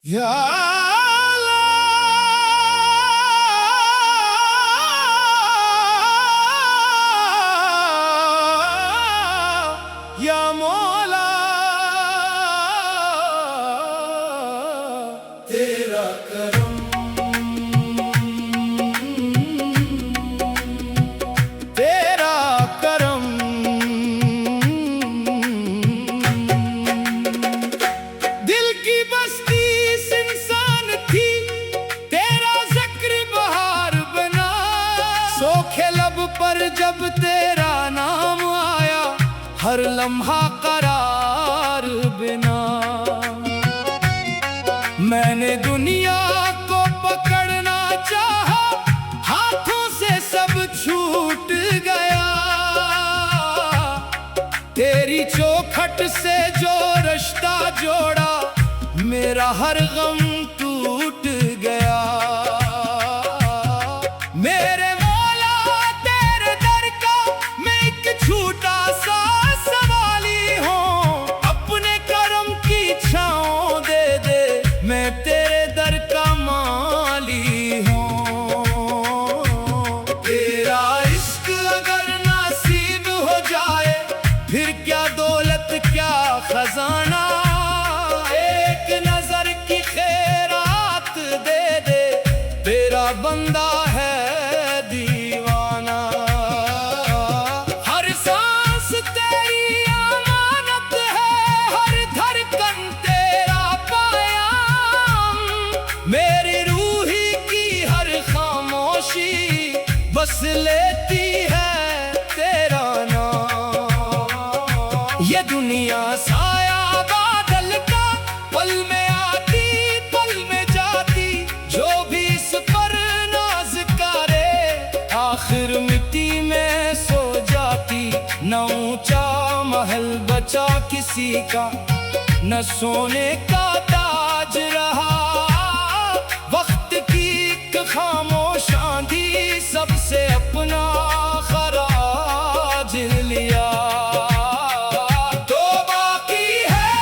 या अल्लाह, या मौला, तेरा करम, तेरा करम। दिल की बस्ती इस इंसान थी, तेरा जिक्र बहार बना। सोखे लब पर जब तेरा नाम आया, हर लम्हा करार बिना। मैंने दुनिया को पकड़ना चाहा, हाथों से सब छूट गया। तेरी चौखट से जो रिश्ता जोड़ा, मेरा हर गम टूट गया। मेरे मौला तेरे दर का मैं एक छोटा सा सवाली हूँ। अपने करम की छाँव दे दे, मैं तेरे दर का माली हूँ। तेरा इश्क अगर नसीब हो जाए, फिर क्या दौलत क्या खजाना। एक नजर की खैरात दे दे, तेरा बंदा है दीवाना। हर सांस तेरी अमानत है, हर धड़कन तेरा पायाम। मेरी रूही की हर खामोशी बस लेती है तेरा नाम। ये दुनिया साया बादल का, पल में आती पल में जाती। जो भी इस पर नाज करे, आखिर मिट्टी में सो जाती। न ऊंचा महल बचा किसी का, न सोने का ताज रहा। वक्त की एक खामोश आंधी सबसे अपना खराज लिया। तो बाकी है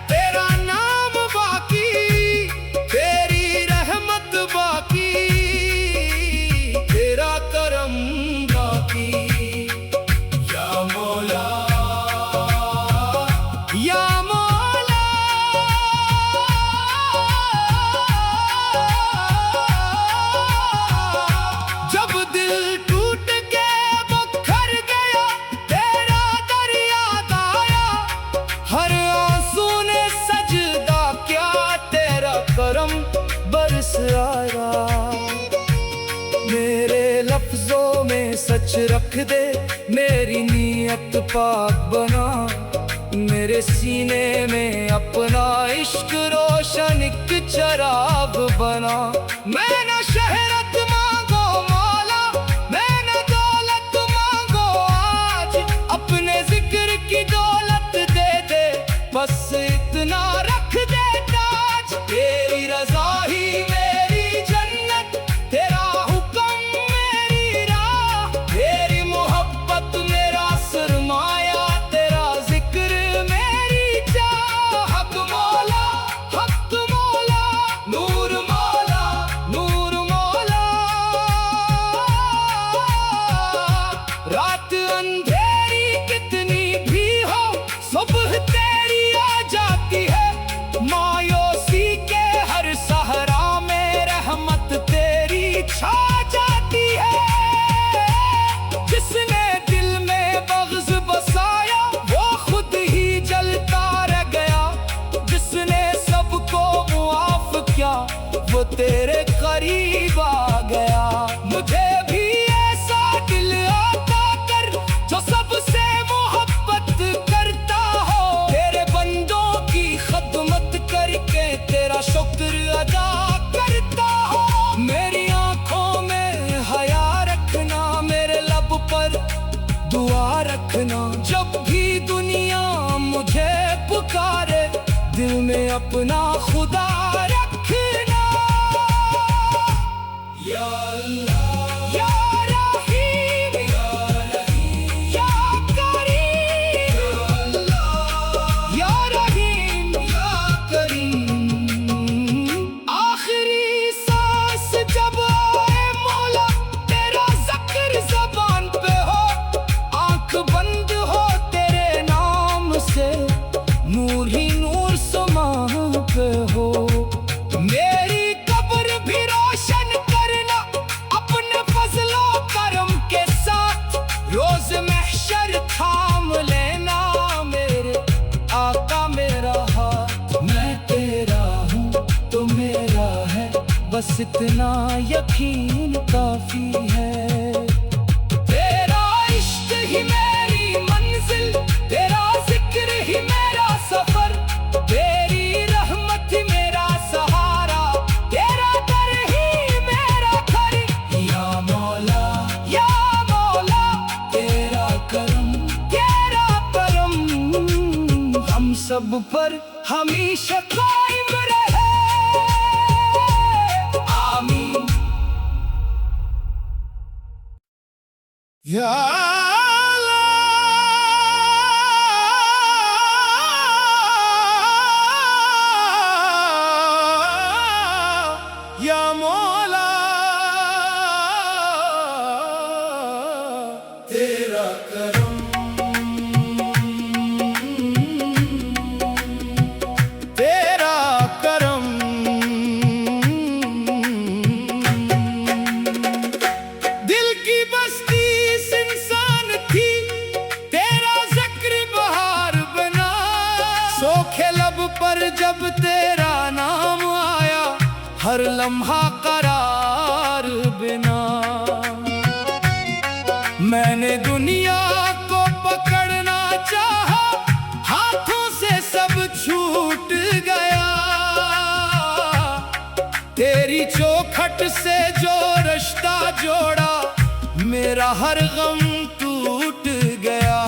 तेरा नाम बाकी, तेरी रहमत बाकी, तेरा करम बाकी। या मौला, या मौला, जब दिल टूट के बखर गया, तेरा दर याद आया। हर आंसू ने सजदा क्या, तेरा करम बरस आया। मेरे लफ्जों में सच रख दे, मेरी नीयत पाक बना। मेरे सीने में अपना इश्क रोशन एक चराग बना। मैं न शहरत मांगो मौला, मैं न दौलत मांगो आज। अपने जिक्र की दौलत दे दे, बस इतना रख दे ताज। तेरी रजा ही मेरी जन्नत, तेरा हुक्म मेरी राह। तेरी मोहब्बत मेरा सरमाया, तेरा जिक्र मेरी चाह। हक मौला, हक मौला, नूर मौला, नूर मौला। रात अंधेरी कितनी भी हो, सुबह तेरी आ जाती है। मायूसी के हर सहरा में रहमत तेरी छा जाती है। जिसने दिल में बग़्ज़ बसाया, वो खुद ही जलता रह गया। जिसने सबको मुआफ किया, वो तेरे करीब आ गया। मुझे भी ऐसा दिल अता कर, जो सबसे मोहब्बत करता हो। तेरे बंदों की खदमत करके तेरा शुक्र अदा करता हो। मेरी आंखों में हया रखना, मेरे लब पर दुआ रखना। जब भी दुनिया मुझे पुकारे, दिल में अपना खुदा रखना। या अल्लाह, या रहीम, या करीम, या अल्लाह, या रहीम, या करीम। बस इतना यकीन काफी है। तेरा इश्क ही मेरी मंजिल, तेरा जिक्र ही मेरा सफर, तेरी रहमत ही मेरा सहारा, तेरा दर ही मेरा घर। या मौला तेरा करम हम सब पर हमेशा कायम रहे। आमीन। या मौला तेरा करम, तेरा करम। दिल की बस्ती इस इंसान थी, तेरा जिक्र बहार बना। सोखे लब पर जब तेरा नाम आया, हर लम्हा करार बिना। मैंने दुनिया को पकड़ना चाहा, हाथों से सब छूट गया। तेरी चौखट से जो रिश्ता जोड़ा, मेरा हर गम टूट गया।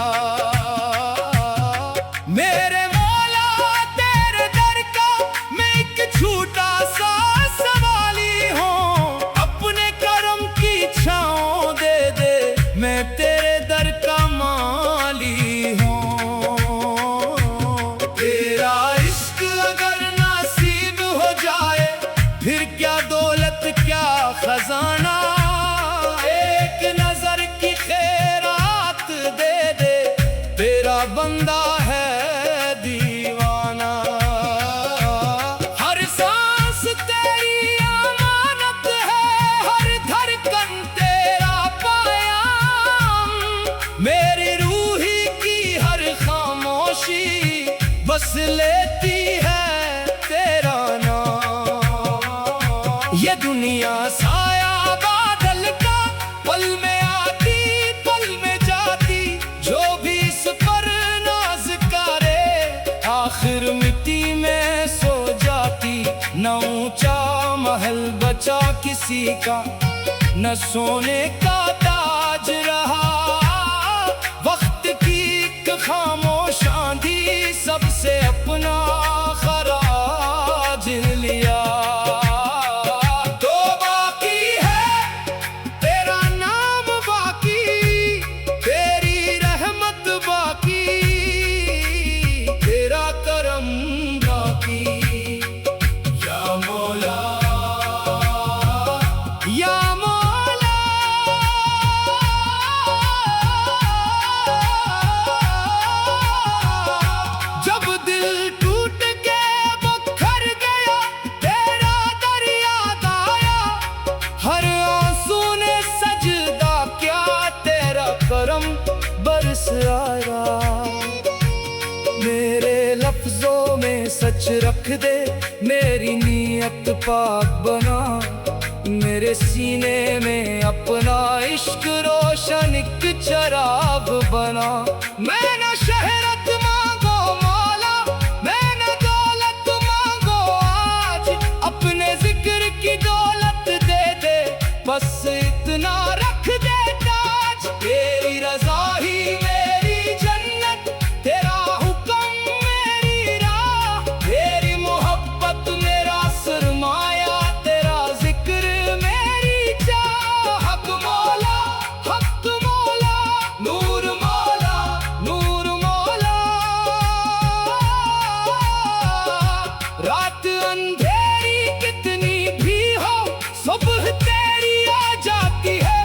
मेरे मौला तेरे दर का मैं एक छोटा सा सवाली हूँ, अपने करम की छाँव दे दे, मैं तेरे दर का माली हूँ। तेरा इश्क अगर नसीब हो जाए, फिर क्या दौलत क्या खजाना। एक नजर की खैरात दे दे, तेरा बंदा है दीवाना। हर सांस तेरी अमानत है, हर धड़कन तेरा पायाम। मेरी रूही की हर खामोशी बस लेती है तेरा नाम। ये दुनिया साया बादल का, पल में आती पल में जाती, जो भी इस पर नाज करे, आखिर मिट्टी में सो जाती। न ऊंचा महल बचा किसी का, न सोने का ताज रहा। वक्त की एक खामोश आंधी सबसे अपना खराज लिया। तो बाकी है तेरा नाम बाकी, तेरी रहमत बाकी, तेरा करम बाकी। या मौला या मौला जब दिल टूट के बखर गया, तेरा दर याद आया। हर आंसू ने सजदा किया, तेरा करम बरस आया। मेरे लफ्जों में सच रख दे, मेरी नीयत पाक बना। मेरे सीने में अपना इश्क रोशन एक चराग बना। मैं न शहरत मांगो मौला, मैं न दौलत मांगो आज, अपने जिक्र की दौलत दे दे, बस इतना रख दे ताज। तेरी रजा ही मेरी जन्नत, तेरा हुक्म मेरी राह, तेरी मोहब्बत मेरा सरमाया, तेरा जिक्र मेरी चाह। हक मौला नूर मौला नूर मौला। रात अंधेरी कितनी भी हो, सुबह तेरी आ जाती है।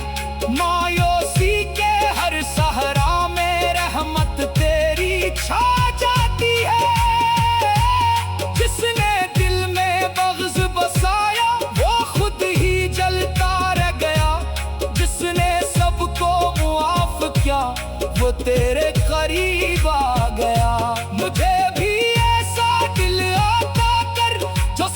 मायूसी के हर सहरा में रहमत तेरी छा जाती है। जिसने दिल में बग़्ज़ बसाया, वो खुद ही जलता रह गया। जिसने सबको मुआफ किया, वो तेरे करीब आ गया। मुझे भी ऐसा दिल अता कर जो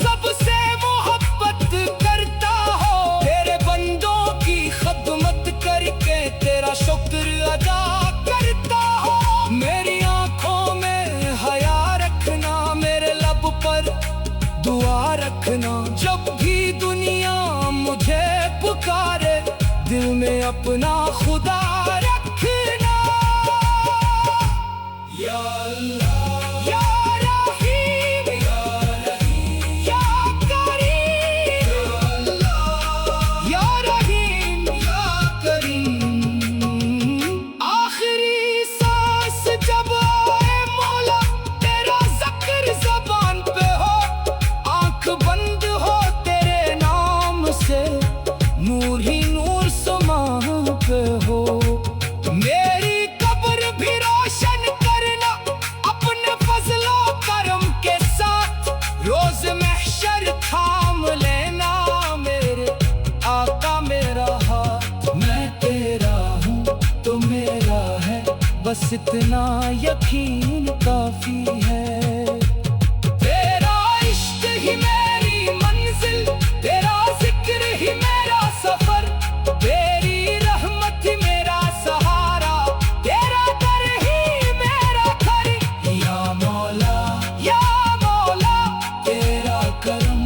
रखना। जब भी दुनिया मुझे पुकारे, दिल में अपना खुदा रखना। या अल्लाह या रहीम या रहीम या करीम, या अल्लाह या रहीम या करीम। आखिरी सांस जब आए मौला, तेरा ज़िक्र ज़बान पे हो, आंख बंद हो तेरे नाम से, नूर ही नूर समा पे हो। मेरी कब्र भी रोशन करना अपने फजलो करम के साथ, रोज महशर थाम लेना मेरे आका मेरा हाथ। मैं तेरा हूँ तो मेरा है, बस इतना यकीन काफी है। तेरा इश्क ही मेरी मंजिल, तेरा जिक्र ही मेरा सफर, तेरी रहमत ही मेरा सहारा, तेरा दर ही मेरा घर। या मौला तेरा करम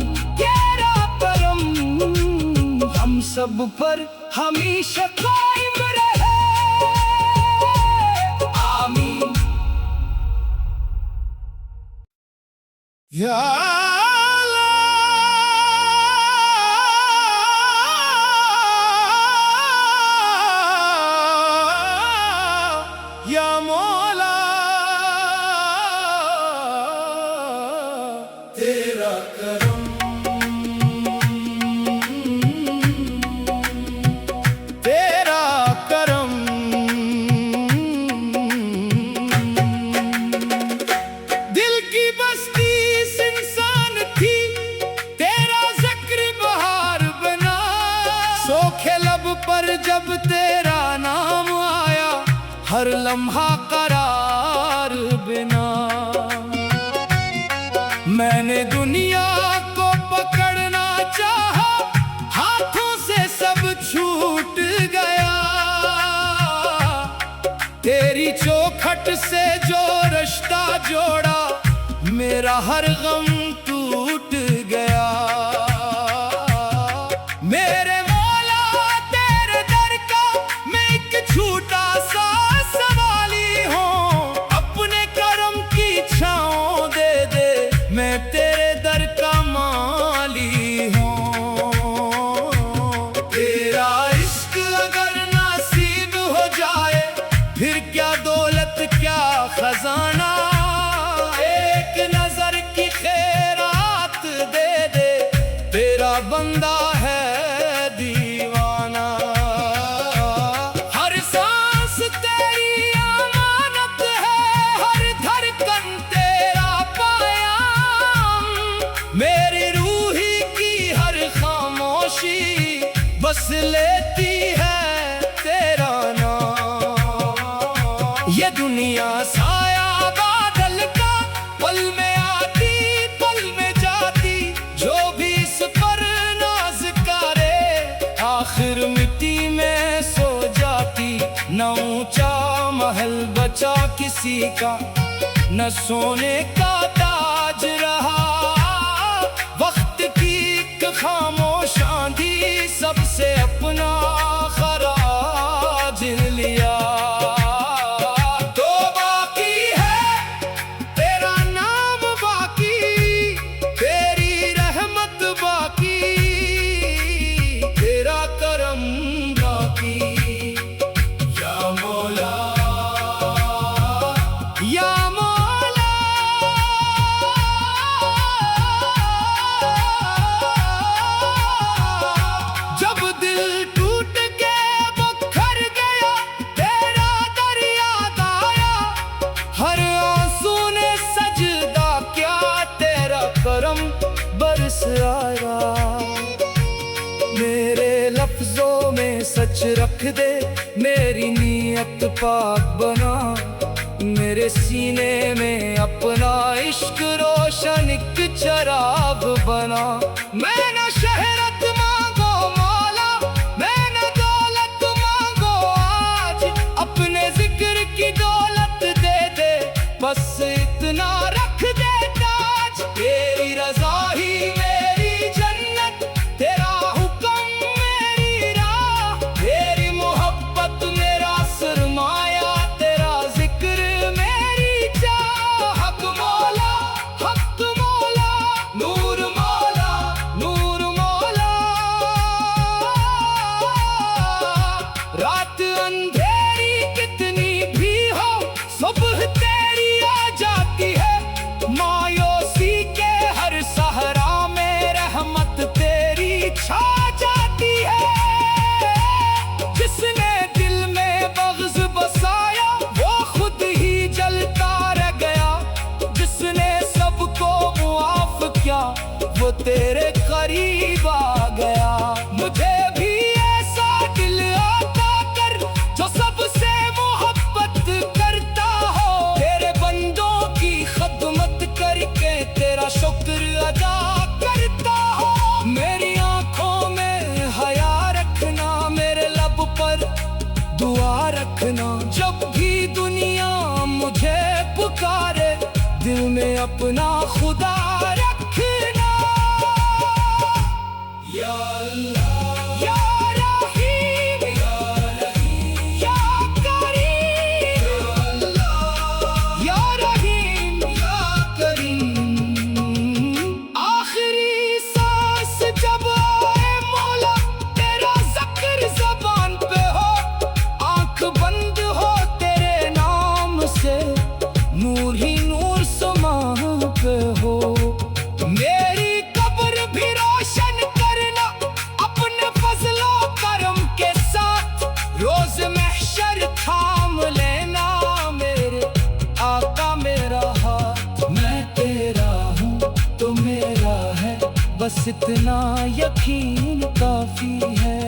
हम सब पर हमेशा कायम रहे। आमीन। या मौला तेरा करम, तेरा करम। दिल की बस्ती इस इंसान थी, तेरा जिक्र बहार बना। सोखे लब पर जब तेरा नाम आया, हर लम्हा करार बिना। मैंने दुनिया को पकड़ना चाहा, हाथों से सब छूट गया। तेरी चौखट से जो रिश्ता जोड़ा, मेरा हर गम टूट गया। मेरे मौला तेरे दर का मैं एक छोटा सा सवाली हूँ, अपने करम की छाँव दे दे, मैं तेरे दर का माली हूँ। तेरा इश्क अगर नसीब हो जाए, फिर क्या दौलत क्या खजाना। एक नजर की खैरात दे दे, तेरा बंदा है दीवाना। हर सांस तेरी अमानत है, हर धड़कन तेरा पायाम। मेरी रूही की हर खामोशी बस लेती है तेरा नाम। ये दुनिया साया बादल का, पल में आती पल में जाती, जो भी इस पर नाज करे, आखिर मिट्टी में सो जाती। न ऊंचा महल बचा किसी का, न सोने का ताज रहा। वक्त की एक खामोश आंधी सबसे अपना खराज लिया। तो बाकी है तेरा नाम बाकी, तेरी रहमत बाकी, तेरा करम बाकी। या मौला या मौला जब दिल टूट के बखर गया, तेरा दर याद आया। हर आंसू ने सजदा किया, तेरा करम बरस आया। मेरे लफ्जों में सच रख दे, मेरी नीयत पाक बना। मेरे सीने में अपना इश्क रोशन एक चराग बना। मैं न शहरत मांगो मौला, मैं न दौलत मांगो आज, अपने जिक्र की दौलत दे दे, बस इतना रख दे ताज। तेरी रज़ा ही मेरी वो तेरे करीब आ गया। मुझे भी ऐसा दिल अता कर जो सबसे मोहब्बत करता हो, तेरे बंदों की खिदमत करके तेरा शुक्र अदा करता हो। मेरी आंखों में हया रखना, मेरे लब पर दुआ रखना, जब भी दुनिया मुझे पुकारे दिल में अपना खुदा रखना। या अल्लाह या रहीम या रहीम या करीम, या अल्लाह या रहीम या करीम। आखिरी सांस जब आए मौला तेरा ज़िक्र ज़बान पे हो, आंख बंद हो तेरे नाम से, नूर ही नूर समा पे हो। मेरी कब्र भी रोशन करना अपने फजलो करम के साथ, रोज महशर थाम लेना मेरे आका मेरा हाथ। मैं तेरा हूँ तो मेरा है, बस इतना यकीन काफी है।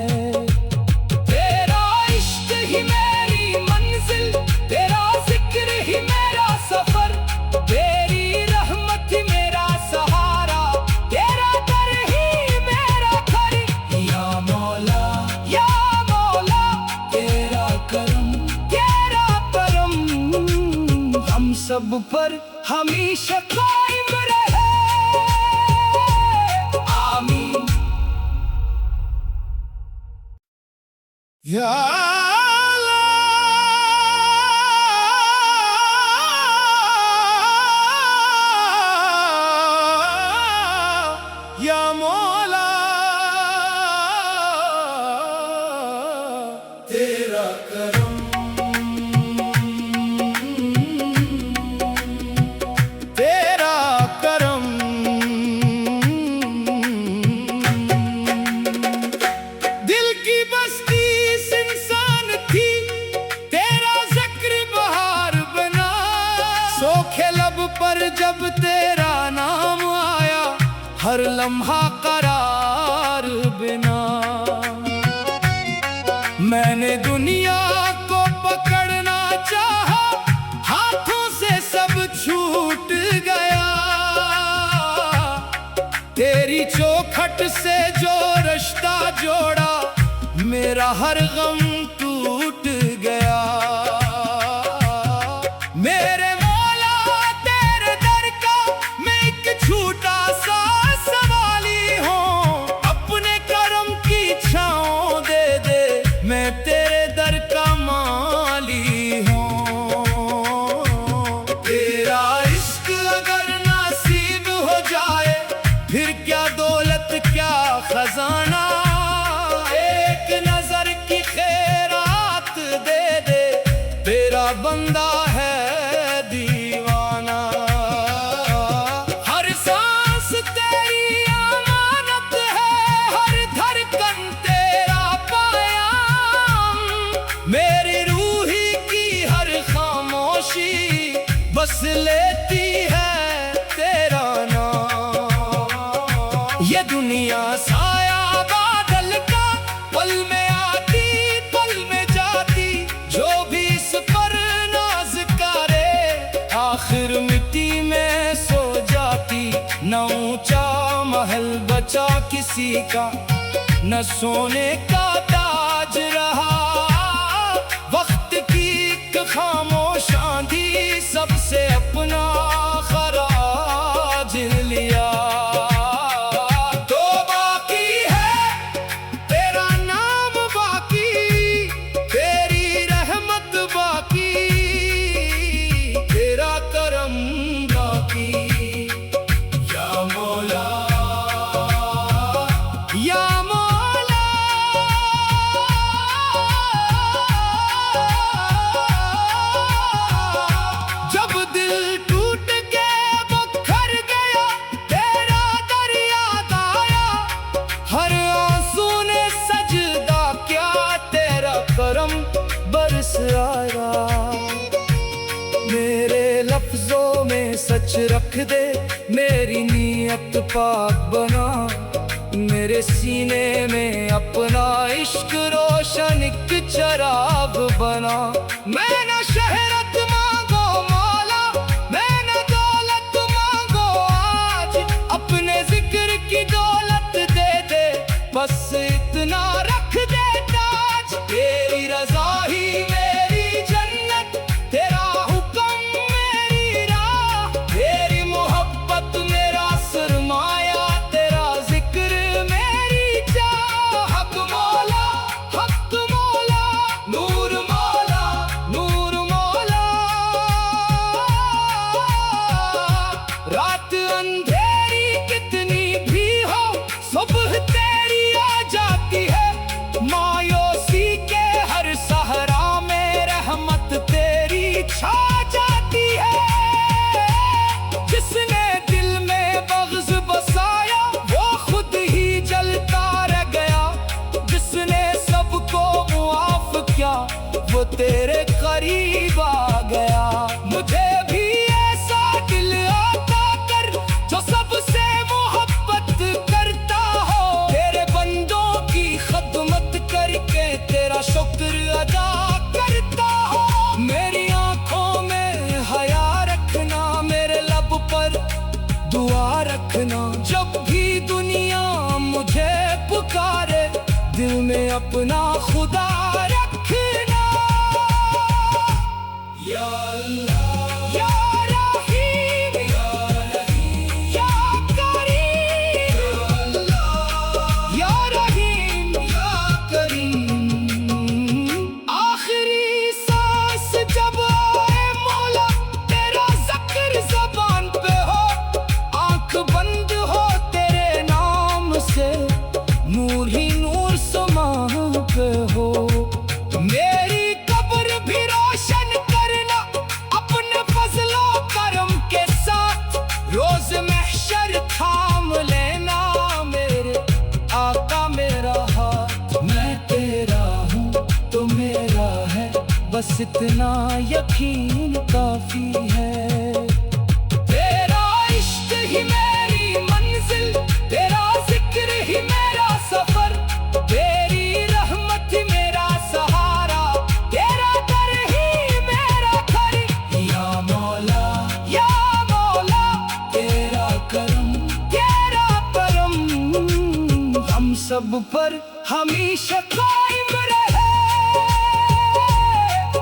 तेरा इश्क ही मेरी मंजिल, तेरा जिक्र ही मेरा सफर, तेरी रहमत ही मेरा सहारा, तेरा दर ही मेरा घर। या मौला तेरा करम हम सब पर हमेशा कायम रहे। आमीन। या मौला तेरा करम, तेरा करम। दिल की बस्ती इस इंसान थी, तेरा जिक्र बहार बना, सोखे लब पर जब तेरा नाम आया, हर लम्हा करार बिना। मैंने दुनिया को पकड़ना चाहा, हाथों से सब छूट गया, तेरी चौखट से जो रिश्ता जोड़ा, मेरा हर गम टूट गया। मेरे मौला तेरे दर का मैं एक छोटा सा सवाली हूँ, अपने करम की छाँव दे दे, मैं तेरे दर का माली हूँ। तेरा इश्क अगर नसीब हो जाए, फिर क्या दौलत क्या खजाना, एक नजर की खैरात दे दे, तेरा बंदा है दीवाना। हर सांस तेरी अमानत है, हर धड़कन तेरा पायाम, मेरी रूही की हर खामोशी बस लेती है तेरा नाम। ये दुनिया साया बादल का, पल में आती पल में जाती, जो भी इस पर नाज करे, आखिर मिट्टी में सो जाती। न ऊंचा महल बचा किसी का, न सोने का ताज रहा, वक्त की एक खामोश आंधी सबसे अपना खराज लिया। तो बाकी है तेरा नाम बाकी, तेरी रहमत बाकी, तेरा करम बाकी। या मौला या मौला, जब दिल टूट के बखर गया, तेरा दर याद आया, हर आंसू ने सजदा क्या, तेरा करम बरस आया। मेरे लफ्जों में सच रख दे, मेरी नीयत पाक बना, मेरे सीने में अपना इश्क रोशन एक चराग बना। मैं न शहरत मांगो मौला, मैं न दौलत मांगो आज, अपने जिक्र की दौलत दे दे, बस इतना रख दे ताज। तेरी रज़ा ही मेरी जन्नत, तेरा हुक्म मेरी राह, तेरी मोहब्बत मेरा सरमाया, तेरा जिक्र मेरी चाह। हक मौला, हक मौला, नूर मौला, नूर मौला। रात अंधेरी कितनी भी हो, सुबह तेरी आ जाती है, मायूसी के हर सहरा में रहमत तेरी छा जाती है। जिसने दिल में बग़्ज़ बसाया, वो खुद ही जलता रह गया, जिसने सबको मुआफ़ किया, वो तेरे करीब आ गया। मुझे भी ऐसा दिल अता कर, जो सबसे मोहब्बत करता हो, तेरे बंदों की खदमत करके तेरा शुक्र अदा करता हो। मेरी आंखों में हया रखना, मेरे लब पर दुआ रखना, जब भी दुनिया मुझे पुकारे, दिल में अपना खुदा रखना। या अल्लाह, या रहीम, या रहीम, या करीम, या अल्लाह, या रहीम, या करीम। आखिरी सांस जब आए मौला, तेरा ज़िक्र ज़बान पे हो, आँख बंद हो तेरे नाम से, नूर ही नूर समा पे हो। मेरी कब्र भी रोशन करना, अपने फजलो करम के साथ, रोज महशर थाम लेना, मेरे आका मेरा हाथ। मैं तेरा हूँ तो मेरा है, बस इतना यकीन काफी है। तेरा इश्क ही मेरी मंजिल, तेरा जिक्र ही मेरा सफर, तेरी रहमत ही मेरा सहारा, तेरा दर ही मेरा घर। या मौला, या मौला, तेरा करम, तेरा करम हम सब पर हमेशा कायम रहे।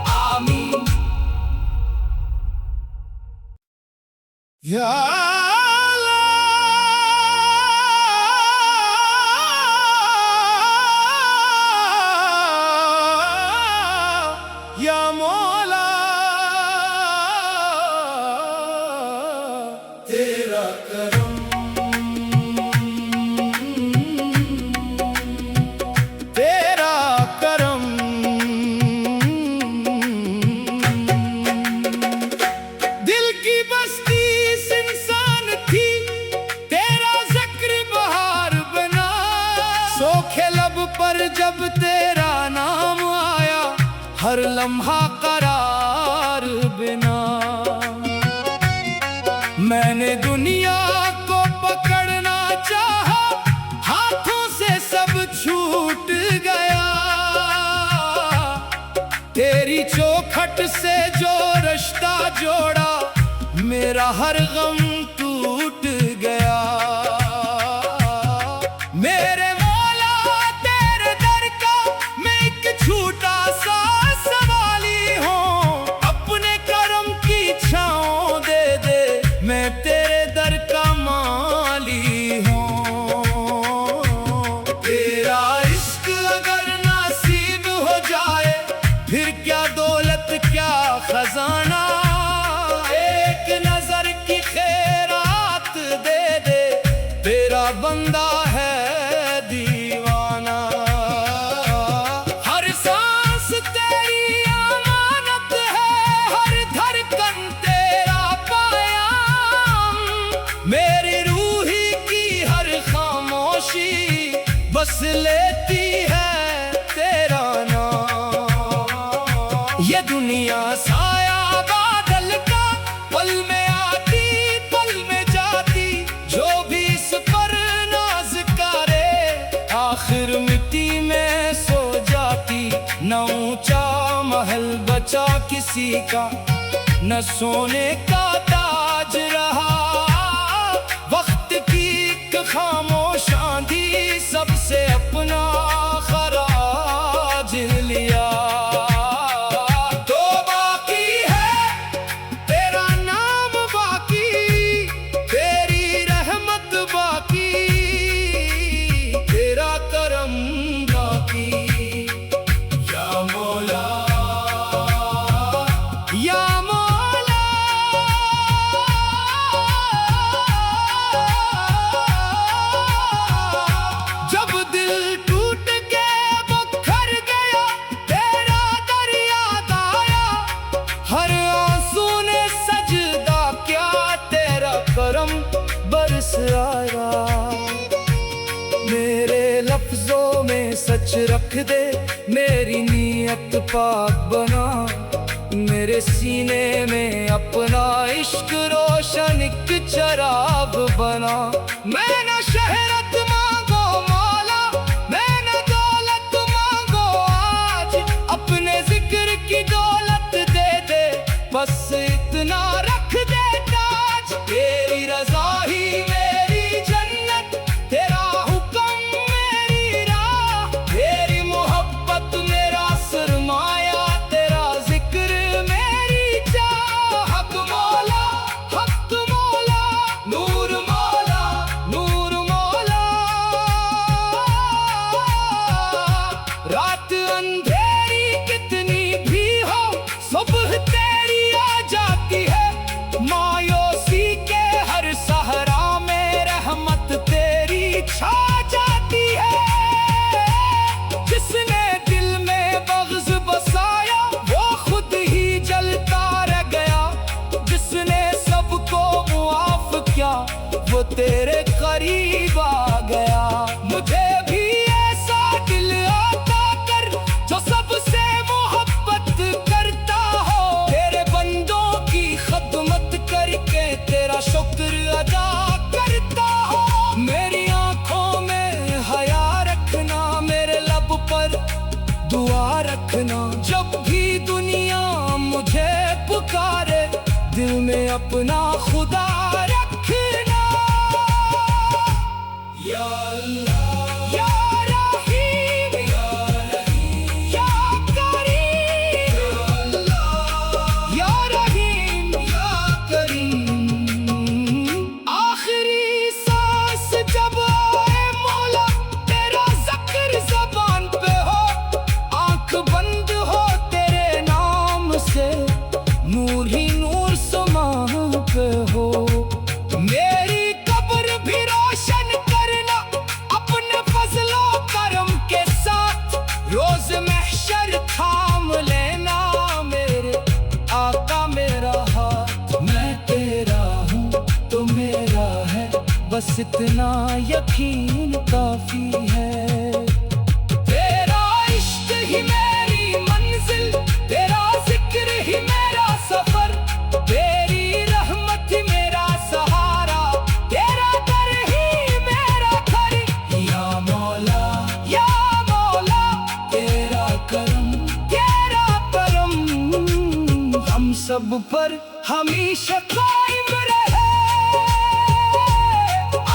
आमीन। या या मौला, तेरा करम, तेरा करम। दिल की बस्ती इस इंसान थी, तेरा जिक्र बहार बना, सोखे लब पर जब तेरा नाम आया, हर लम्हा करार बिना। मैंने दुनिया को पकड़ना चाहा, हाथों से सब छूट गया, तेरी चौखट से जो रिश्ता जोड़ा, मेरा हर गम टूट गया। मेरे मौला तेरे दर का मैं एक छोटा सा सवाली हूँ, अपने करम की छाँव दे दे, मैं तेरे दर का माली हूँ। तेरा इश्क अगर नसीब हो जाए, फिर क्या दौलत क्या खजाना, एक नजर की खैरात दे दे, तेरा बंदा है दीवाना। हर सांस तेरी अमानत है, हर धड़कन तेरा पायाम, मेरी रूही की हर खामोशी बस लेती है तेरा नाम। ये दुनिया साया बादल का, पल में आती पल में जाती, जो भी इस किसी का, न सोने का ताज रहा। वक्त की एक खामोश आंधी सबसे अपना खराज लिया। तो बाकी है तेरा नाम बाकी, तेरी रहमत बाकी, तेरा करम बाकी। या मौला, या मौला, जब दिल टूट के बिखर गया, तेरा दर याद आया। हर आंसू ने सजदा किया, तेरा करम बरस आया। मेरे लफ्जों में सच रख दे, मेरी नीयत पाक बना। मेरे सीने में अपना इश्क रोशन एक चराग बना। मैं न शहरत मांगो मौला, मैं न दौलत मांगो आज। अपने जिक्र की दौलत दे दे, बस इतना रख दे ताज। तेरी रज़ा ही मेरी जन्नत, तेरा हुक्म मेरी राह। तेरी मोहब्बत मेरा सरमाया, तेरा जिक्र मेरी चाह। हक मौला, हक मौला, नूर मौला, नूर मौला। रात अंधेरी कितनी भी हो, सुबह तेरी आ जाती है। मायूसी के हर सहरा में रहमत तेरी छा जाती है। जिसने दिल में बग़्ज़ बसाया, वो खुद ही जलता रह गया। जिसने सबको मुआफ किया, वो तेरे करीब आ गया। मुझे भी ऐसा दिल अता कर, जो सबसे मोहब्बत करता हो। तेरे बंदों की खदमत करके तेरा शुक्र अदा करता हो। मेरी आंखों में हया रखना, मेरे लब पर दुआ रखना। जब भी दुनिया मुझे पुकारे, दिल में अपना खुदा रखना। या अल्लाह, या रहीम, या रहीम, या करीम। या अल्लाह, या रहीम, या करीम। आखिरी सांस जब आए मौला, तेरा ज़िक्र ज़बान पे हो। आंख बंद हो तेरे नाम से, नूर ही नूर समान पे हो। मेरी कब्र भी रोशन करना, अपने फजलो करम के साथ। रोज महशर थाम लेना, मेरे आका मेरा हाथ। मैं तेरा हूँ तो मेरा है, बस इतना यकीन काफी है। तेरा इश्क ही मेरी मंजिल, तेरा जिक्र ही मेरा सफर। तेरी रहमत ही मेरा सहारा, तेरा दर ही मेरा घर। या मौला, या मौला, तेरा करम, तेरा करम हम सब पर हमेशा कायम रहे।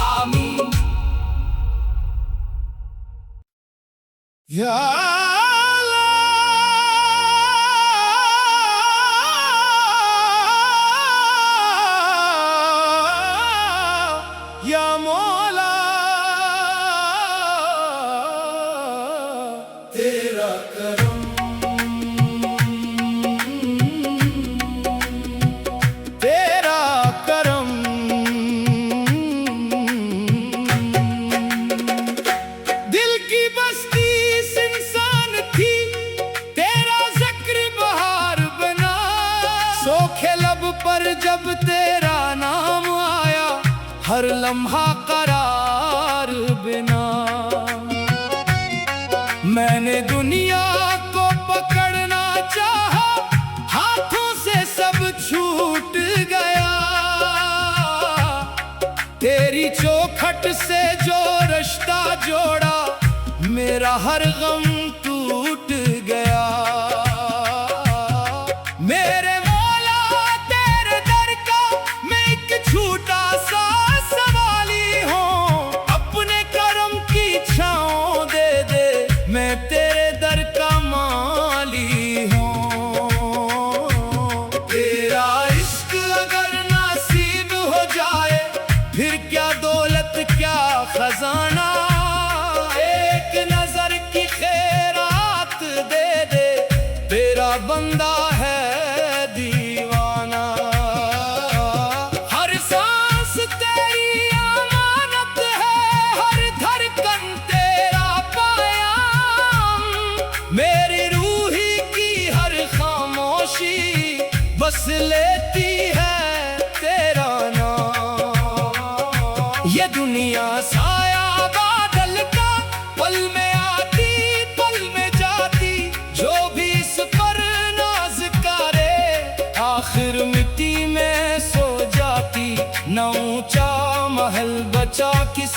आमीन। या या मौला, तेरा करम, तेरा करम। दिल की बस्ती इस इंसान थी, तेरा जिक्र बहार बना। सोखे लब पर जब तेरा नाम आया, हर लम्हा करार बिना। मैंने दुनिया को पकड़ना चाहा, हाथों से सब छूट गया। तेरी चौखट से जो रिश्ता जोड़ा, मेरा हर गम टूट गया। मेरे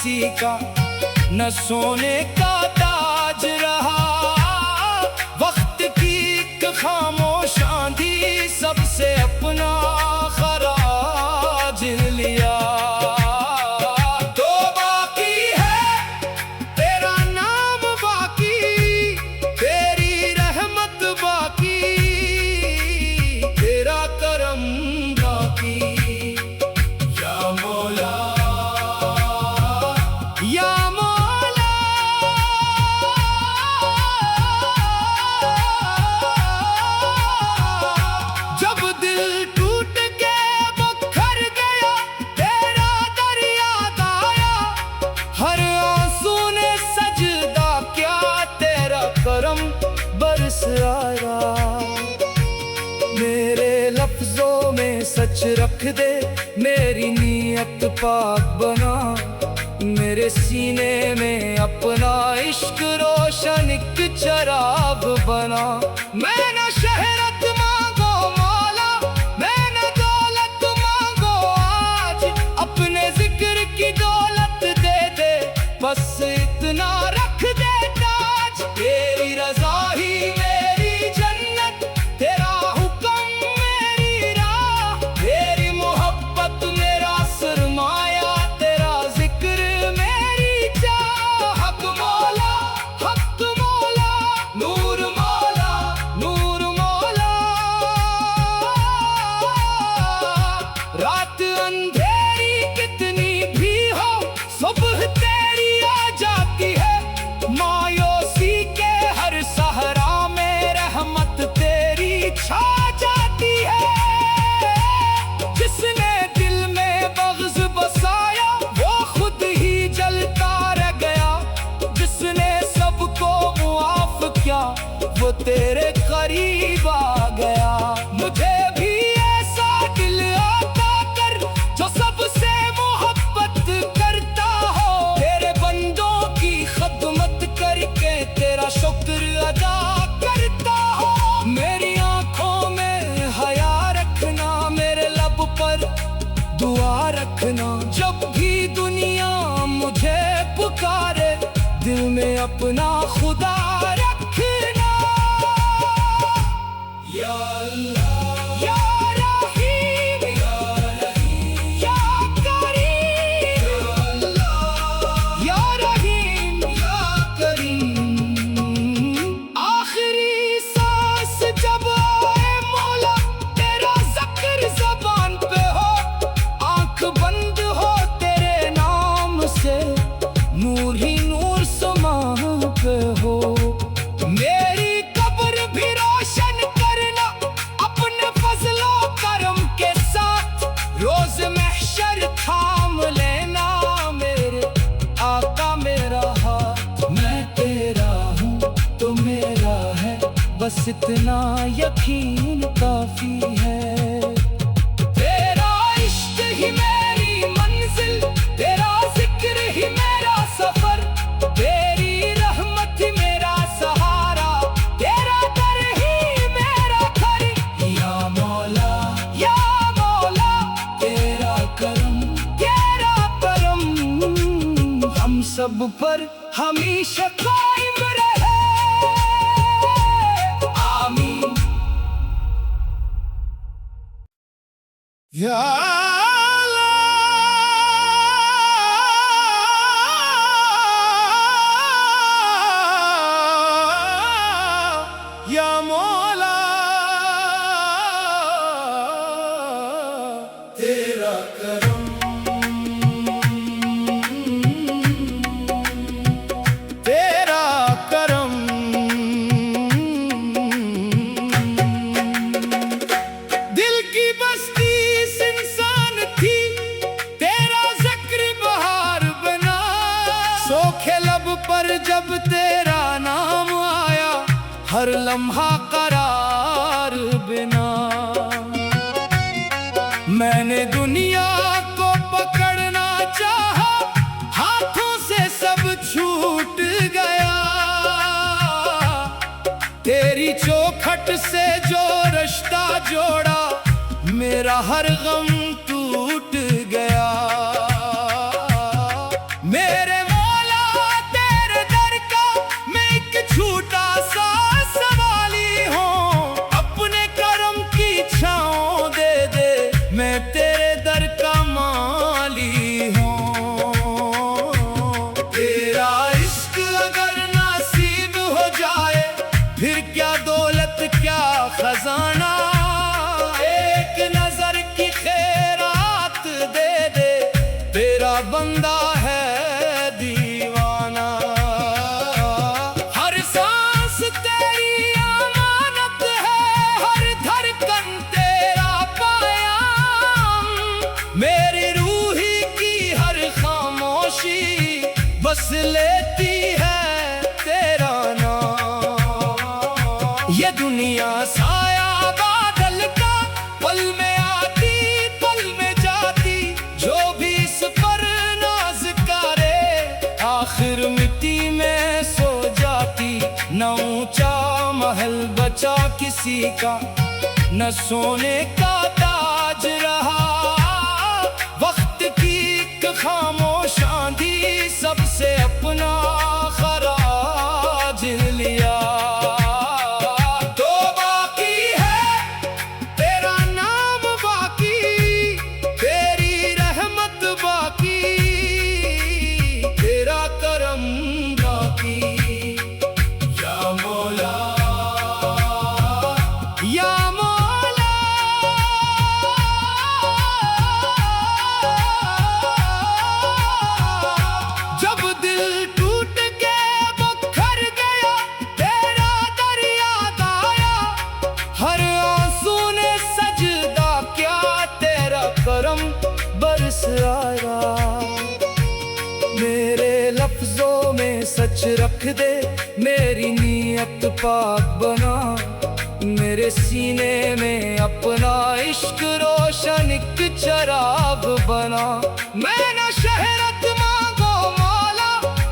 किसी का, न सोने का ताज रहा। वक्त की एक खामोश आंधी सबसे अपना खराज लिया। तो बाकी है तेरा नाम बाकी, तेरी रहमत बाकी, तेरा करम बाकी। या मौला, या मौला, जब दिल टूट के बखर गया, तेरा दर याद आया। हर आंसू ने सजदा क्या, तेरा करम बरस आया। मेरे लफ्जों में सच रख दे, मेरी नीयत पाक बना। मेरे सीने में अपना इश्क रोशन एक चराग बना। मैं न शहरत मांगो मौला, मैं न दौलत मांगो आज। अपने जिक्र की दौलत दे दे, बस इतना रख दे ताज। तेरी रज़ा ही मेरी जन्नत, तेरा हुक्म मेरी राह। तेरी मोहब्बत मेरा सरमाया, तेरा जिक्र मेरी चाह। हक मौला, हक मौला, नूर मौला, नूर मौला। रात अंधेरी कितनी भी हो, सुबह तेरी आ जाती है। मायूसी के हर सहरा में रहमत तेरी छा जाती है। जिसने दिल में बग़्ज़ बसाया, वो खुद ही जलता रह गया। जिसने सबको मुआफ किया, वो तेरे करीब आ गया। मुझे भी ऐसा दिल अता कर, जो सबसे मोहब्बत करता हो। तेरे बंदों की खदमत करके तेरा शुक्र अदा करता हो। मेरी आंखों में हया रखना, मेरे लब पर दुआ रखना। जब भी दुनिया मुझे पुकारे, दिल में अपना खुदा रखना। या अल्लाह, या रहीम, या रहीम, या करीम। या अल्लाह, या रहीम, या करीम। आखिरी सांस जब आए मौला, तेरा ज़िक्र ज़बान पे हो। आंख बंद हो तेरे नाम से, नूर ही नूर समा पे हो। मेरी कब्र भी रोशन करना, अपने फजलो करम के साथ। रोज महशर थाम लेना, मेरे आका मेरा हाथ। मैं तेरा हूँ तो मेरा है, बस इतना यकीन काफी है। तेरा इश्क ही मेरी मंजिल, तेरा जिक्र ही मेरा सफर। तेरी रहमत ही मेरा सहारा, तेरा दर ही मेरा घर। या मौला, या मौला, तेरा करम, तेरा करम हम सब पर हमेशा कायम रहे। आमीन। या या मौला, तेरा करम, तेरा करम। दिल की बस्ती इस इंसान थी, तेरा जिक्र बहार बना। सोखे लब पर जब तेरा नाम आया, हर लम्हा करार बिना। मैंने दुनिया को पकड़ना चाहा, हाथों से सब छूट गया। तेरी चौखट से जो रिश्ता जोड़ा, मेरा हर गम टूट गया। मेरे खजाना, एक नजर की खैरात दे दे, तेरा बंदा है दीवाना। हर सांस तेरी अमानत है, हर धड़कन तेरा पायाम, मेरी रूही की हर खामोशी बस लेती है तेरा नाम। ये दुनिया साया बादल का, पल में आती पल में जाती, जो भी इस पर नाज करे आखिर मिट्टी में सो जाती। न ऊंचा महल बचा किसी का, न सोने का ताज रहा, वक्त की एक खामोश आंधी सबसे अपना खराज लिया। तो बाकी है तेरा नाम बाकी, तेरी रहमत बाकी, तेरा करम बाकी। या मौला या मौला, जब दिल टूट के बखर गया, तेरा दर याद आया, हर आंसू ने सजदा किया, तेरा करम बरस आया। मेरे लफ्जों में सच रख दे, मेरी नीयत पाक बना, मेरे सीने में अपना इश्क रोशन एक चराग बना। मैं न शहरत मांगो मौला,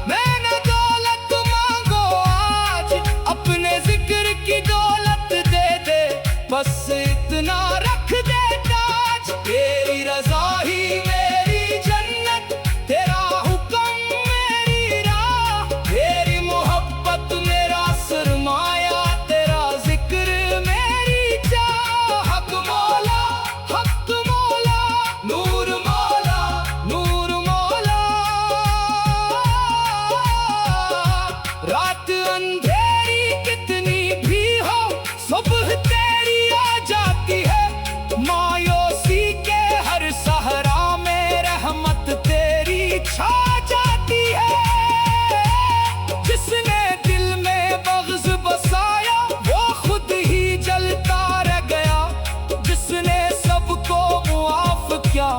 मैं न दौलत मांगो आज, अपने जिक्र की दौलत दे दे, बस इतना रख दे ताज। तेरी रज़ा ही मेरी जन्नत, तेरा हुक्म मेरी राह, तेरी मोहब्बत मेरा सरमाया, तेरा जिक्र मेरी चाह। हक मौला नूर मौला नूर मौला, रात अंधेरी कितनी भी हो, सुबह तेरी आ जाती है, मायूसी के हर सहरा में रहमत तेरी छा जाती है। जिसने दिल में बग़्ज़ बसाया, वो खुद ही जलता रह गया, जिसने सबको मुआफ किया,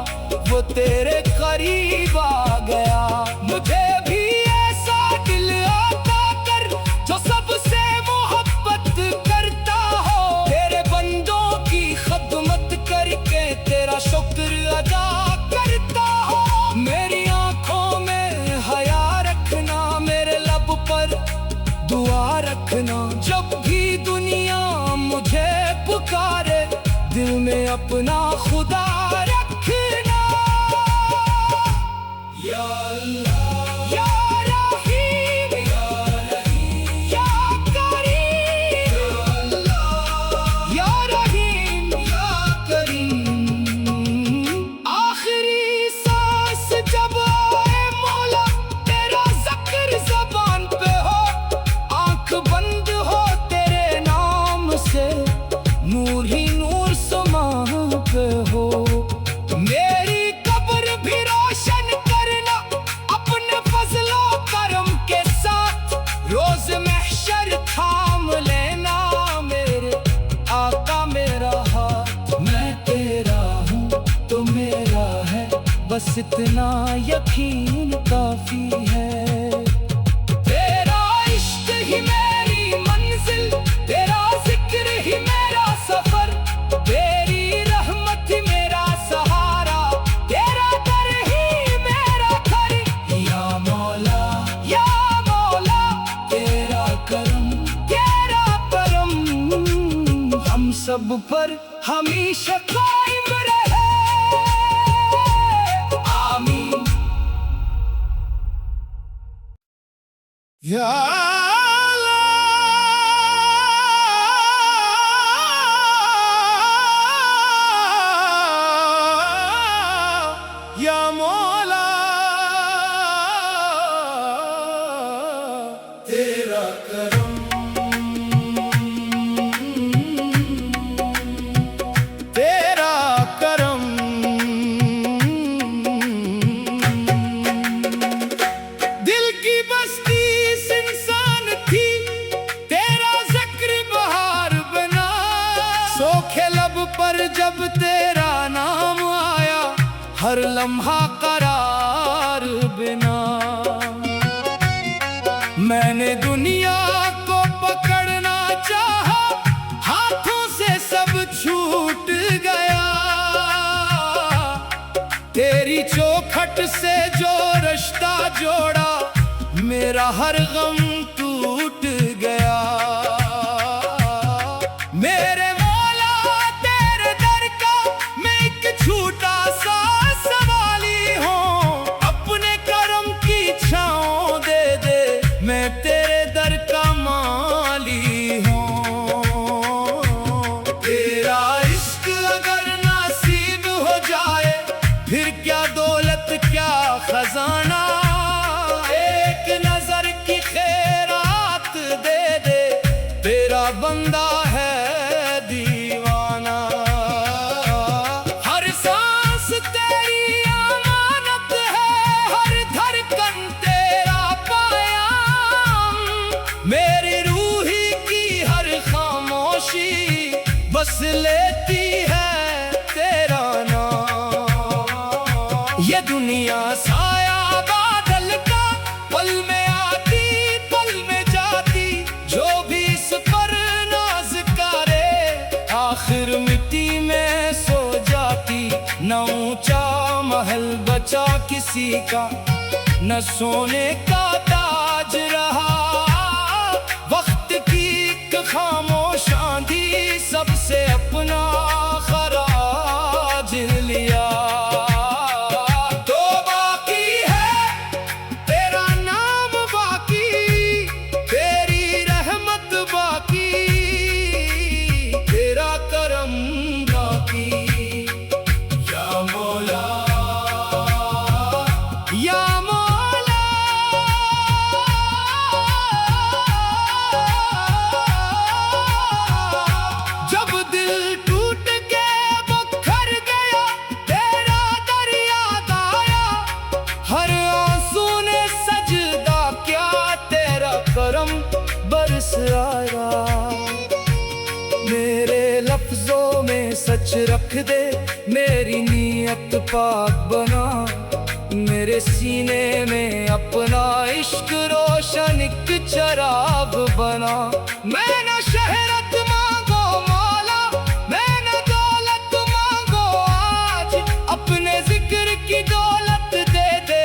वो तेरे करीब आ गया। मुझे भी ऐसा दिल आता कर, जो सबसे मोहब्बत करता हो, तेरे बंदों की खदमत करके तेरा शुक्र अदा करता हो। मेरी आंखों में हया रखना, मेरे लब पर दुआ रखना, जब भी दुनिया मुझे पुकारे, दिल में अपना खुदा रखना। या अल्लाह या रहीम या रहीम या करीम, या अल्लाह या रहीम या करीम। आखिरी सांस जब आए मौला, तेरा ज़िक्र ज़बान पे हो, आंख बंद हो तेरे नाम से, नूर ही नूर समा पे हो। मेरी कब्र भी रोशन करना अपने फजलो करम के साथ, रोज महशर थाम लेना मेरे आका मेरा हाथ। मैं तेरा हूँ तो मेरा है, बस इतना यकीन काफी है। तेरा इश्क ही मेरी मंजिल, तेरा जिक्र ही मेरा सफर, तेरी रहमत ही मेरा सहारा, तेरा दर ही मेरा घर। या मौला तेरा करम हम सब पर हमेशा कायम रहे। आमीन। या मौला तेरा करम हर लम्हा करार बिना। मैंने दुनिया को पकड़ना चाहा, हाथों से सब छूट गया। तेरी चौखट से जो रिश्ता जोड़ा, मेरा हर गम टूट गया। मेरे मौला तेरे दर का मैं एक छोटा सा सवाली हूँ। अपने करम की छाँव दे दे, मैं तेरे दर का माली हूँ। तेरा इश्क अगर नसीब हो जाए, फिर क्या दौलत क्या खजाना। एक नजर की खैरात दे दे, तेरा बंदा है दीवाना। हर सांस तेरी अमानत है, हर धड़कन तेरा पायाम। मेरी रूही की हर खामोशी बस लेती है तेरा नाम। ये दुनिया साया बादल का, पल में आती पल में जाती। जो भी इस पर नाज करे, आखिर मिट्टी में सो जाती। न ऊंचा महल बचा किसी का, न सोने का ताज रहा। वक्त की एक खामोश आंधी सबसे अपना खराज लिया। करम बरस आया। मेरे लफ्जों में सच रख दे, मेरी नीयत पाक बना। मेरे सीने में अपना इश्क रोशन एक चराग बना। मैं न शहरत मांगो मौला, मैं न दौलत मांगो आज। अपने जिक्र की दौलत दे दे,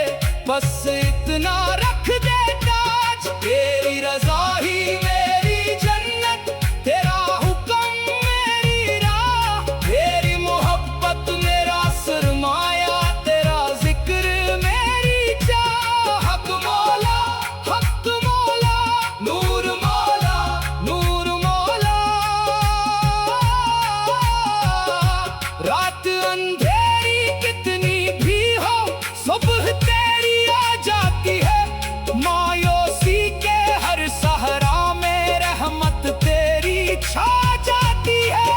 बस इतना रख दे ताज। तेरी रज़ा ही मेरी जन्नत, तेरा हुक्म मेरी राह। तेरी मोहब्बत मेरा सरमाया, तेरा जिक्र मेरी चाह। हक मौला नूर मौला नूर मौला। रात अंधेरी कितनी भी हो, सुबह तेरी आ जाती है। मायूसी के हर सहरा में रहमत तेरी छा जाती है।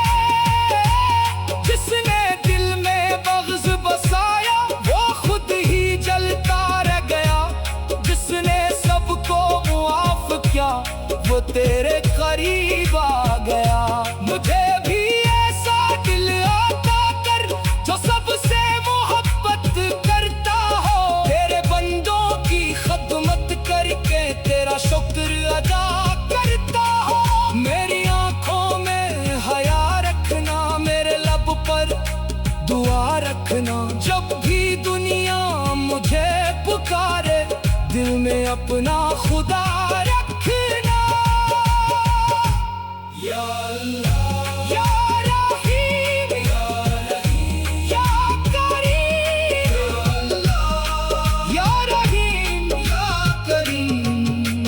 जिसने दिल में बग़्ज़ बसाया, वो खुद ही जलता रह गया। जिसने सबको मुआफ़ किया, वो तेरे करीब आ गया। मुझे भी ऐसा दिल आता कर, जो सबसे मोहब्बत करता हो। तेरे बंदों की खदमत करके तेरा शुक्र अदा करता हो। मेरी आंखों में हया रखना, मेरे लब पर दुआ रखना। जब भी दुनिया मुझे पुकारे, दिल में अपना खुदा रखना। या अल्लाह या रहीम या करीम। या अल्लाह या रहीम या करीम।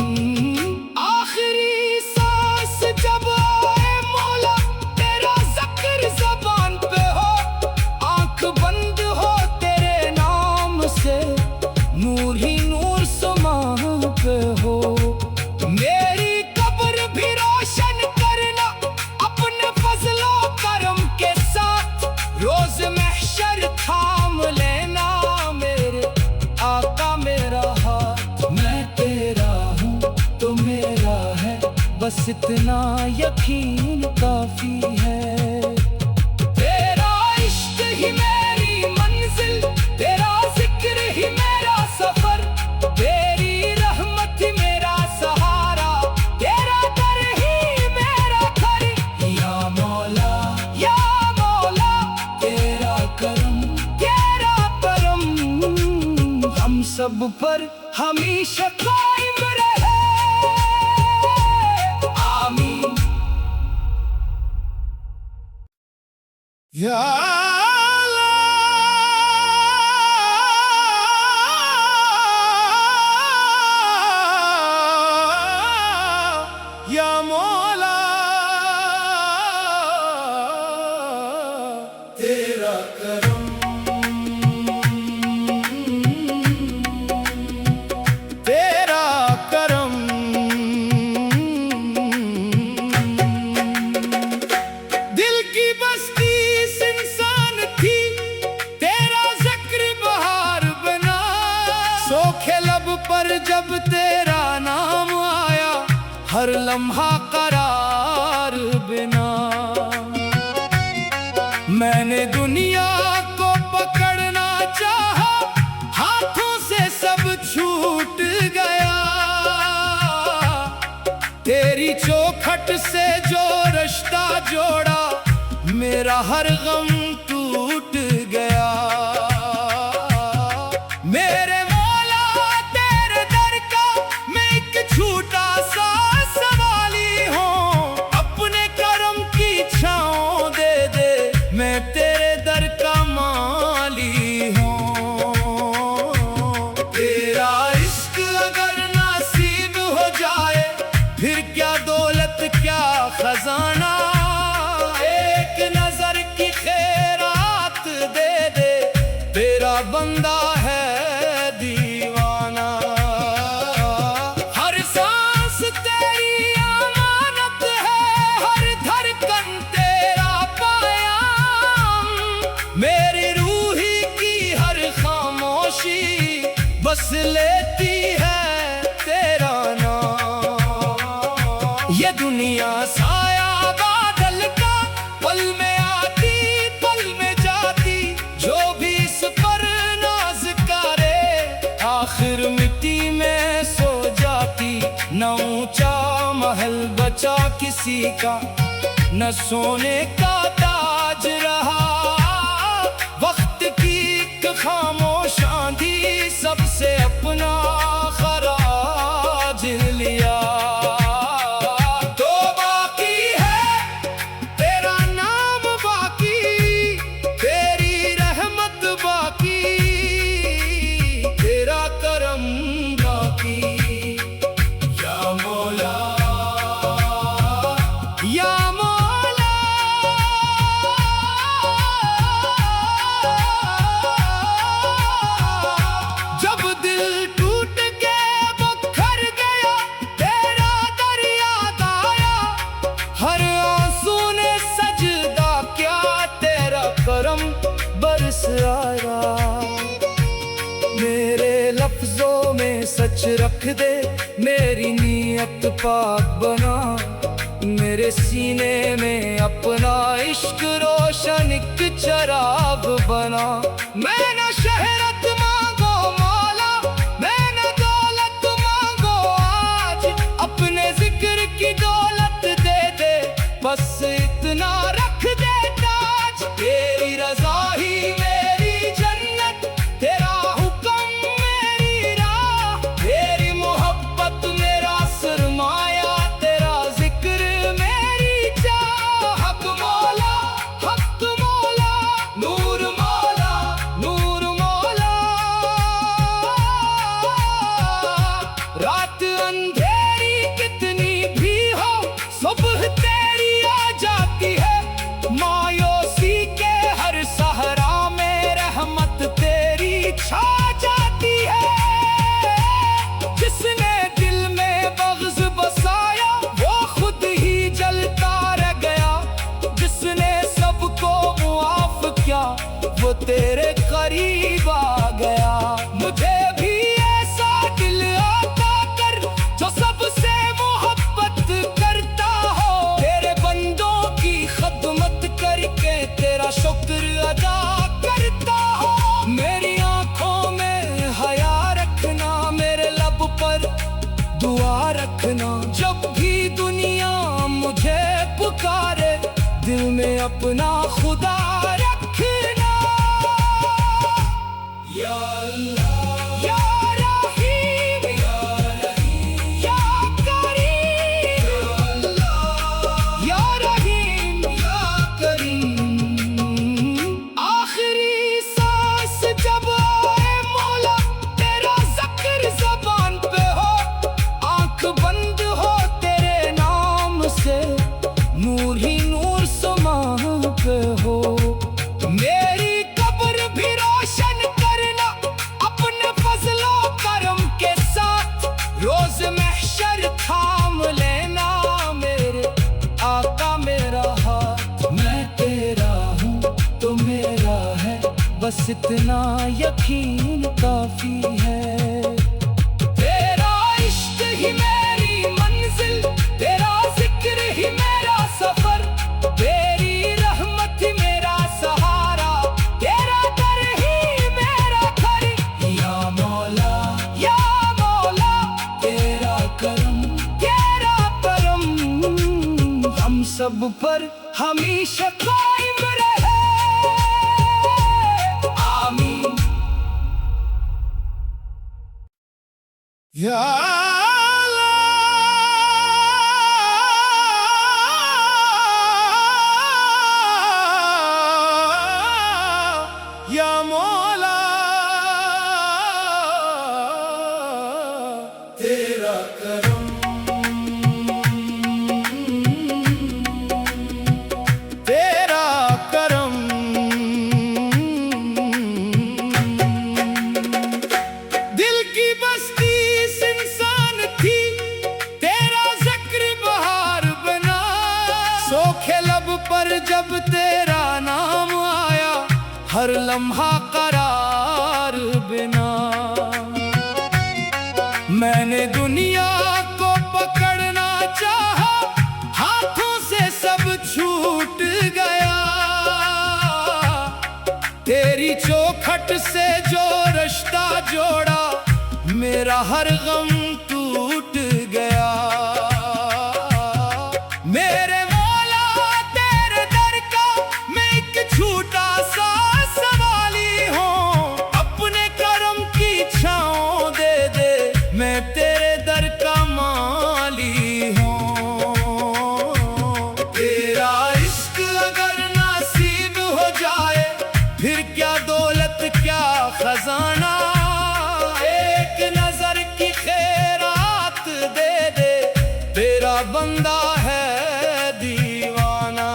आखिरी सांस जब आए मौला, तेरा ज़िक्र ज़बान पे हो। आंख बंद हो तेरे नाम से, नूर ही नूर समान पे हो। मेरी कब्र भी रोशन करना, अपने फजलो करम के साथ। रोज महशर थाम लेना, मेरे आका मेरा हाथ। मैं तेरा हूँ तो मेरा है, बस इतना यकीन काफी है। तेरा इश्क ही मेरी मंजिल, लब पर हमेशा कायम रहे। आमीन। या मौला तेरा करम, तेरा करम। दिल की बस्ती इस इंसान थी, तेरा जिक्र बहार बना। सोखे लब पर जब तेरा नाम आया, हर लम्हा करार बिना। मैंने दुनिया को पकड़ना चाहा, हाथों से सब छूट गया। तेरी चौखट से जो रिश्ता जोड़ा, मेरा हर गम टूट गया। मेरे मौला तेरे दर का मैं एक छोटा सा सवाली हूँ। अपने करम की छाँव दे दे, मैं तेरे दर का माली हूँ। तेरा इश्क अगर नसीब हो जाए, फिर क्या दौलत क्या खजाना। एक नजर की खैरात दे दे, तेरा बंदा है दीवाना। हर सांस तेरी अमानत है, हर धड़कन तेरा पायाम। मेरी रूही की हर खामोशी बस लेती है तेरा नाम। ये दुनिया साया बादल का, पल में आती पल में जाती। जो भी इस पर नाज करे, आखिर मिट्टी में सो जाती। न ऊंचा महल बचा किसी का, न सोने का ताज रहा। वक्त की एक खामोश आंधी सबसे अपना खराज लिया। तो बाकी है तेरा नाम बाकी, तेरी रहमत बाकी, तेरा करम बाकी। या मौला, या मौला। जब दिल टूट के बखर गया, तेरा दर याद आया। हर आंसू ने सजदा किया, तेरा करम बरस आया। मेरे लफ्जों में सच रख दे, मेरी नीयत पाक बना। मेरे सीने में अपना इश्क रोशन एक चराग बना। मैं न शहरत मांगो मौला, मैं न दौलत मांगो आज। अपने जिक्र की दौलत दे दे, बस इतना रख दे ताज। तेरी रजा ही मेरी जन्नत, तेरा हुक्म मेरी राह। तेरी मोहब्बत मेरा सरमाया, तेरा जिक्र मेरी चाह। हक मौला, हक मौला, नूर मौला, नूर मौला। रात अंधेरी कितनी भी हो, सुबह तेरी आ जाती है। मायूसी के हर सहरा में रहमत तेरी छा जाती है। जिसने दिल में बग़्ज़ बसाया, वो खुद ही जलता रह गया। जिसने सबको मुआफ़ किया, वो तेरे करीब आ गया। मुझे भी ऐसा दिल अता कर, जो सबसे मोहब्बत करता हो। तेरे बंदों की खदमत करके तेरा शुक्र अदा करता हो। मेरी आंखों में हया रखना, मेरे लब पर दुआ रखना। जब भी दुनिया मुझे पुकारे, दिल में अपना खुदा रखना। या अल्लाह, या बस इतना यकीन काफी है। तेरा इश्क ही मेरी मंजिल, तेरा जिक्र ही मेरा सफर, तेरी रहमत ही मेरा सहारा, तेरा दर ही मेरा घर। या मौला तेरा करम हम सब पर हमेशा कायम रहे। आमीन। या मौला तेरा करम, तेरा करम। दिल की बस्ती इस इंसान थी, तेरा जिक्र बहार बना। सोखे लब पर जब तेरा नाम आया, हर लम्हा करार बिना। मैंने दुनिया को पकड़ना चाहा, हाथों से सब छूट गया। तेरी चौखट से जो रिश्ता जोड़ा, मेरा हर गम टूट गया। मेरे मौला तेरे दर का मैं एक छोटा सा सवाली हूँ, अपने करम की छाँव दे दे, मैं तेरे दर का माली हूँ। तेरा इश्क अगर नसीब हो जाए, फिर क्या दौलत क्या खजाना। एक नजर की खैरात दे दे, तेरा बंदा है दीवाना।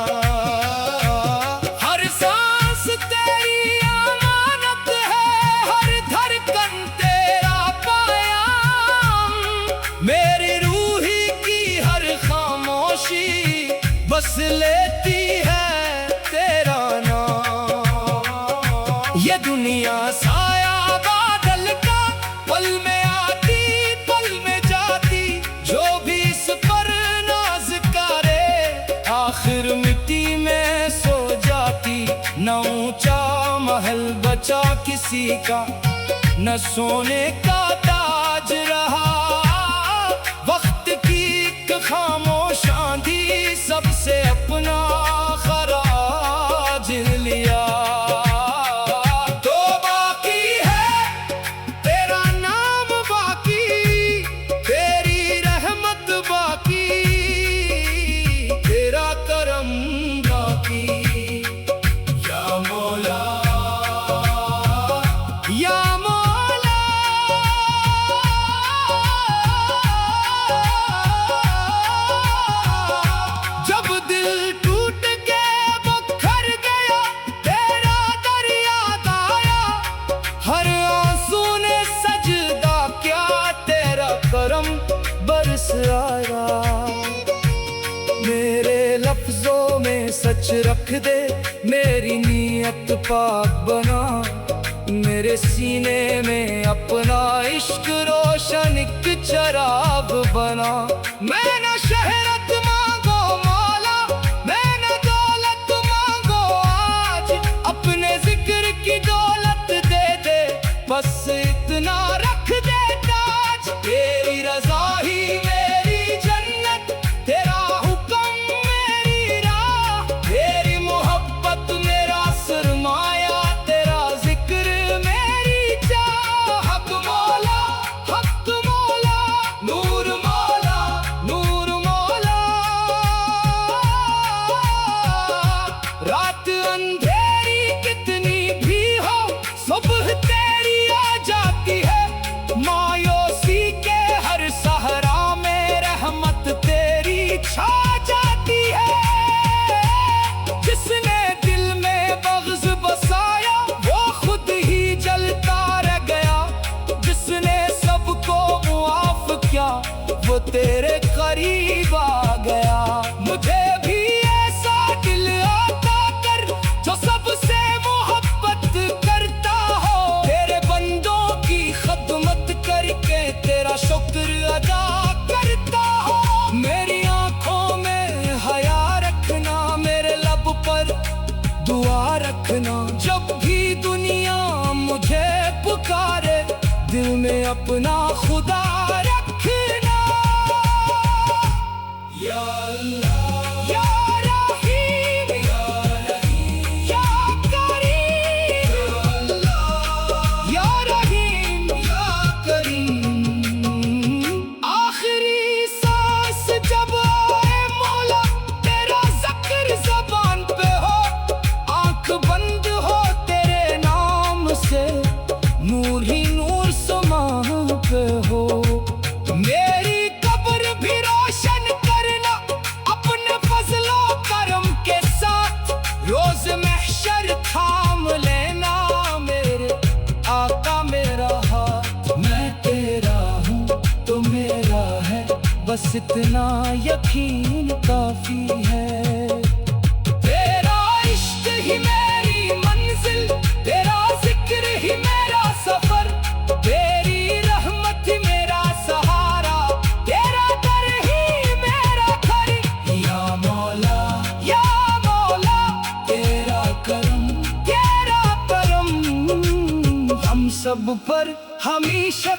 हर सांस तेरी अमानत है, हर धड़कन तेरा पायाम। मेरी रूही की हर खामोशी बस लेती है तेरा नाम। ये दुनिया साया बादल का, पल में आती पल में जाती, जो भी इस पर नाज करे, आखिर मिट्टी में सो जाती। न ऊंचा महल बचा किसी का, न सोने का ताज रहा। वक्त की एक खामोश आंधी सबसे अपना खराज लिया। तो बाकी है तेरा नाम बाकी, तेरी रहमत बाकी, तेरा करम बाकी। या मौला या मौला जब दिल टूट के बखर गया, तेरा दर याद आया। हर आंसू ने सजदा क्या, तेरा करम बरस आया। मेरे लफ्जों में सच रख दे, मेरी नीयत पाक बना। मेरे सीने में अपना इश्क रोशन एक चराग बना। मैं न शहरत मांगो मौला, मैं न दौलत मांगो आज, अपने जिक्र की दौलत दे दे, बस इतना रख दे ताज। तेरी रजा ही मेरी जन्नत, तेरा हुक्म मेरी राह, तेरी मोहब्बत मेरा सरमाया, तेरा जिक्र मेरी चाह। हक मौला नूर मौला नूर मौला। रात अंधेरी कितनी भी हो, सुबह तेरी आ जाती है। मायूसी के हर सहरा में रहमत तेरी छा जाती है। जिसने दिल में बग़्ज़ बसाया, वो खुद ही जलता रह गया। जिसने सबको मुआफ़ किया, वो तेरे करीब आ गया। मुझे भी ऐसा दिल आता कर, जो सबसे मोहब्बत करता अपना खुदा रखना। या अल्लाह या रहीम या रहीम या करीम, या अल्लाह या रहीम या करीम। आखिरी सांस जब आए मौला तेरा ज़िक्र ज़बान पे हो, आंख बंद हो तेरे नाम से, नूर ही नूर समा पे हो। मेरी कब्र भी रोशन करना अपने फजलो करम के साथ, रोज महशर थाम लेना मेरे आका मेरा हाथ। मैं तेरा हूँ तो मेरा है, बस इतना यकीन काफी है। तेरा इश्क ही मेरी मंजिल, तेरा जिक्र ही मेरा सफर, तेरी रहमत ही मेरा सहारा, तेरा दर ही मेरा घर। या मौला तेरा करम हम सब पर हमेशा